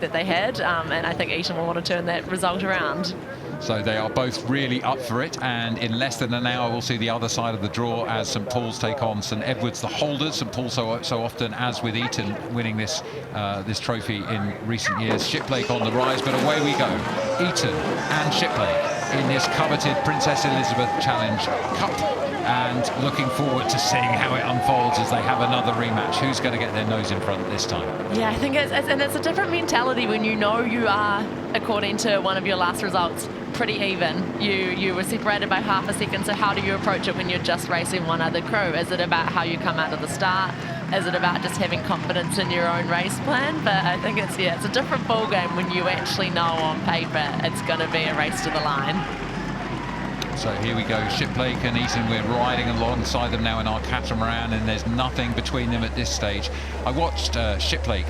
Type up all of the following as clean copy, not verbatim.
that they had, and I think Eton will want to turn that result around. So they are both really up for it, and in less than an hour we'll see the other side of the draw as St Paul's take on St Edward's, the holders. St Paul so often, as with Eton, winning this trophy in recent years. Shiplake on the rise, but away we go. Eton and Shiplake in this coveted Princess Elizabeth Challenge Cup, and looking forward to seeing how it unfolds as they have another rematch. Who's going to get their nose in front this time? Yeah, I think it's a different mentality when you know you are, according to one of your last results, pretty even. You were separated by half a second, so how do you approach it when you're just racing one other crew? Is it about how you come out of the start? Is it about just having confidence in your own race plan? But I think it's a different ball game when you actually know on paper it's going to be a race to the line. So here we go, Shiplake and Eton, we're riding alongside them now in our catamaran, and there's nothing between them at this stage. I watched Shiplake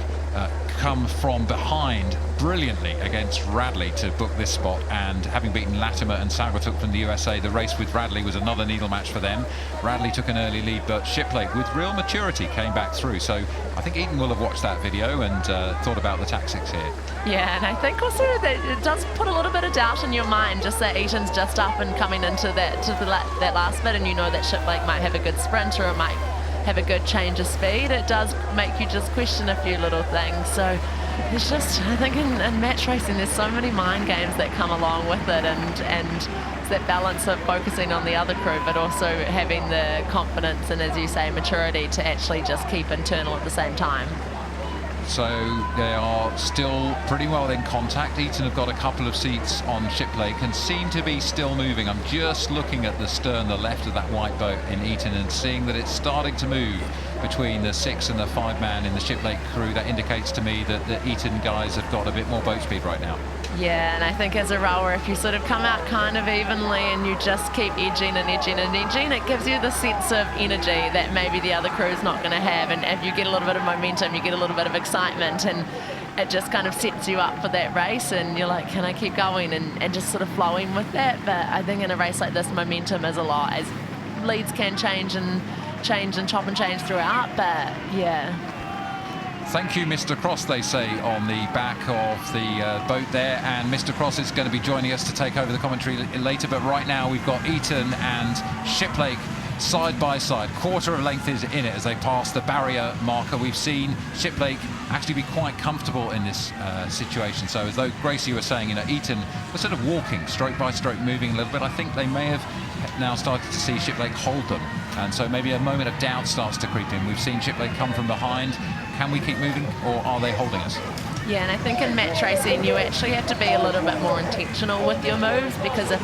come from behind brilliantly against Radley to book this spot, and having beaten Latimer and Sauertuck from the USA, the race with Radley was another needle match for them. Radley took an early lead, but Shiplake with real maturity came back through. So I think Eton will have watched that video and thought about the tactics here. Yeah, and I think also that it does put a little bit of doubt in your mind, just that Eton's just up and coming into that last bit, and you know that Shiplake might have a good sprint or it might have a good change of speed. It does make you just question a few little things. So it's just, I think in match racing there's so many mind games that come along with it, and it's that balance of focusing on the other crew but also having the confidence and, as you say, maturity to actually just keep internal at the same time. So they are still pretty well in contact. Eton have got a couple of seats on Shiplake and seem to be still moving. I'm just looking at the stern, the left of that white boat in Eton, and seeing that it's starting to move between the 6 and the 5 man in the Shiplake crew. That indicates to me that the Eton guys have got a bit more boat speed right now. Yeah, and I think as a rower, if you sort of come out kind of evenly and you just keep edging and edging and edging, it gives you the sense of energy that maybe the other crew is not going to have. And if you get a little bit of momentum, you get a little bit of excitement, and it just kind of sets you up for that race, and you're like, can I keep going, and just sort of flowing with that. But I think in a race like this, momentum is a lot, as leads can change and chop and change throughout. But yeah. Thank you, Mr. Cross, they say on the back of the boat there, and Mr. Cross is going to be joining us to take over the commentary later. But right now we've got Eton and Shiplake side by side. Quarter of length is in it as they pass the barrier marker. We've seen Shiplake actually be quite comfortable in this situation. So as though Gracie was saying, Eton was sort of walking, stroke by stroke, moving a little bit. I think they may have now started to see Shiplake hold them, and so maybe a moment of doubt starts to creep in. We've seen Shiplake come from behind. Can we keep moving, or are they holding us? Yeah, and I think in match racing you actually have to be a little bit more intentional with your moves, because if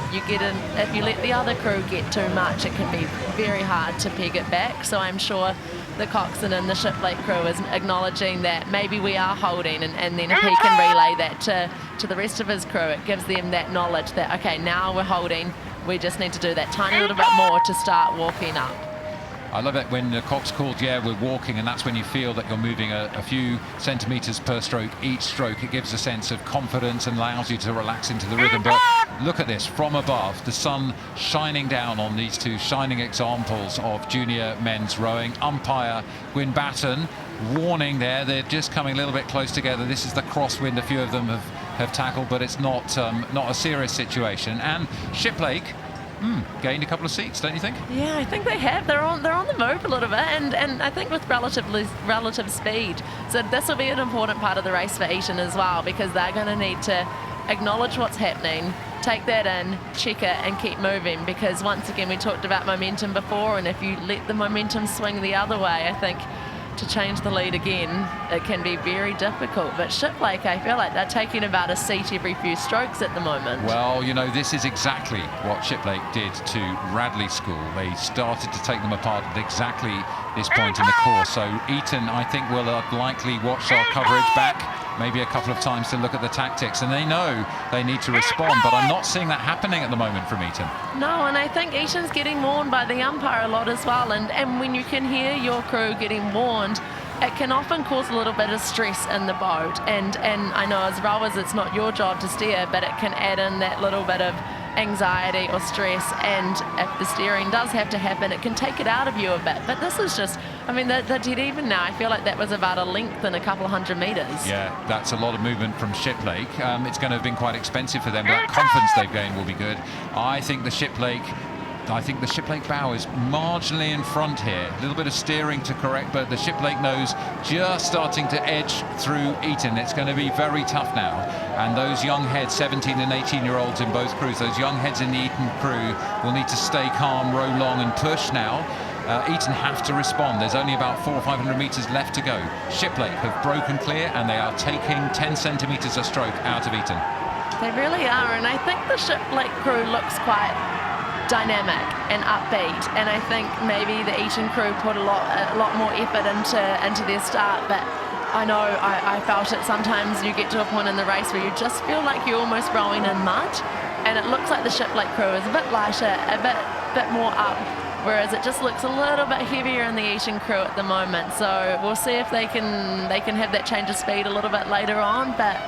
you let the other crew get too much, it can be very hard to peg it back. So I'm sure the coxswain and the Shiplake crew is acknowledging that maybe we are holding, and then if he can relay that to the rest of his crew, it gives them that knowledge that, okay, now we're holding, we just need to do that tiny little bit more to start walking up. I love it when the cock's called, yeah, we're walking, and that's when you feel that you're moving a few centimetres per stroke each stroke. It gives a sense of confidence and allows you to relax into the rhythm. But look at this, from above, the sun shining down on these two shining examples of junior men's rowing. Umpire Gwyn Batten warning there, they're just coming a little bit close together. This is the crosswind a few of them have tackled, but it's not a serious situation. And Shiplake gained a couple of seats, don't you think? Yeah, I think they have. They're on the move a little bit, and I think with relative speed. So this will be an important part of the race for Eton as well, because they're going to need to acknowledge what's happening, take that in, check it, and keep moving. Because once again, we talked about momentum before, and if you let the momentum swing the other way, I think to change the lead again, it can be very difficult. But Shiplake, I feel like they're taking about a seat every few strokes at the moment. Well, this is exactly what Shiplake did to Radley School. They started to take them apart at exactly this point in the course. So Eton, I think, will likely watch our coverage back maybe a couple of times to look at the tactics, and they know they need to respond, but I'm not seeing that happening at the moment from Eton. No, and I think Eton's getting warned by the umpire a lot as well, and when you can hear your crew getting warned, it can often cause a little bit of stress in the boat, and I know as rowers it's not your job to steer, but it can add in that little bit of anxiety or stress, and if the steering does have to happen, it can take it out of you a bit. But this is just I mean, they're dead even now. I feel like that was about a length in a couple of 100 metres. Yeah, that's a lot of movement from Shiplake. It's going to have been quite expensive for them, but that confidence they've gained will be good. I think the Shiplake bow is marginally in front here. A little bit of steering to correct, but the Shiplake nose just starting to edge through Eton. It's going to be very tough now. And those young heads, 17 and 18-year-olds in both crews, those young heads in the Eton crew will need to stay calm, row long and push now. Eton have to respond. There's only about 400 or 500 metres left to go. Shiplake have broken clear and they are taking 10 centimetres a stroke out of Eton. They really are, and I think the Shiplake crew looks quite dynamic and upbeat, and I think maybe the Eton crew put a lot more effort into their start, but I know I felt it. Sometimes you get to a point in the race where you just feel like you're almost rowing in mud, and it looks like the Shiplake crew is a bit lighter, a bit more up, whereas it just looks a little bit heavier in the Eton crew at the moment. So we'll see if they can have that change of speed a little bit later on, but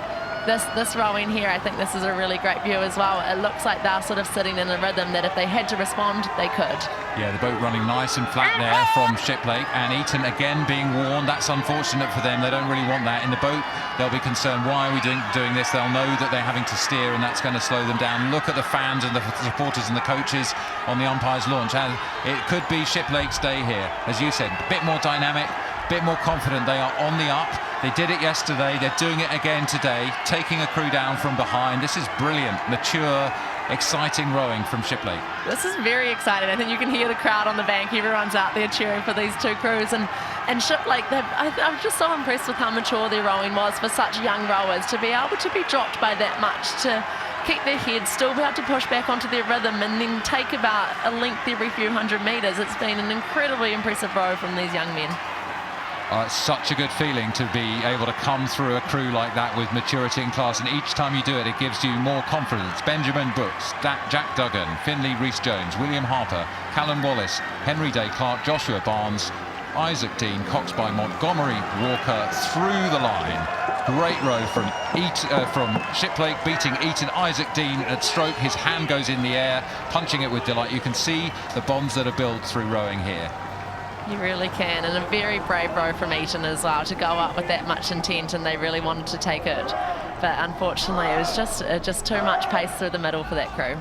this rowing here, I think this is a really great view as well. It looks like they're sort of sitting in a rhythm that if they had to respond, they could. Yeah, the boat running nice and flat there from Shiplake, and Eton again being warned. That's unfortunate for them. They don't really want that. In the boat, they'll be concerned, why are we doing this? They'll know that they're having to steer, and that's going to slow them down. Look at the fans and the supporters and the coaches on the umpire's launch. And it could be Shiplake's day here. As you said, a bit more dynamic, bit more confident. They are on the up. They did it yesterday, they're doing it again today, taking a crew down from behind. This is brilliant, mature, exciting rowing from Shiplake. This is very exciting. I think you can hear the crowd on the bank. Everyone's out there cheering for these two crews. And Shiplake, I'm just so impressed with how mature their rowing was for such young rowers, to be able to be dropped by that much, to keep their heads, still be able to push back onto their rhythm, and then take about a length every few hundred metres. It's been an incredibly impressive row from these young men. It's such a good feeling to be able to come through a crew like that with maturity and class, and each time you do it, it gives you more confidence. Benjamin Brooks, Jack Duggan, Finley Rhys-Jones, William Harper, Callan Wallace, Henry Day Clark, Joshua Barnes, Isaac Dean, Cox by Montgomery Walker through the line. Great row from Shiplake, beating Eton. Isaac Dean at stroke, his hand goes in the air, punching it with delight. You can see the bonds that are built through rowing here. You really can, and a very brave row from Eton as well, to go up with that much intent, and they really wanted to take it. But unfortunately, it was just too much pace through the middle for that crew.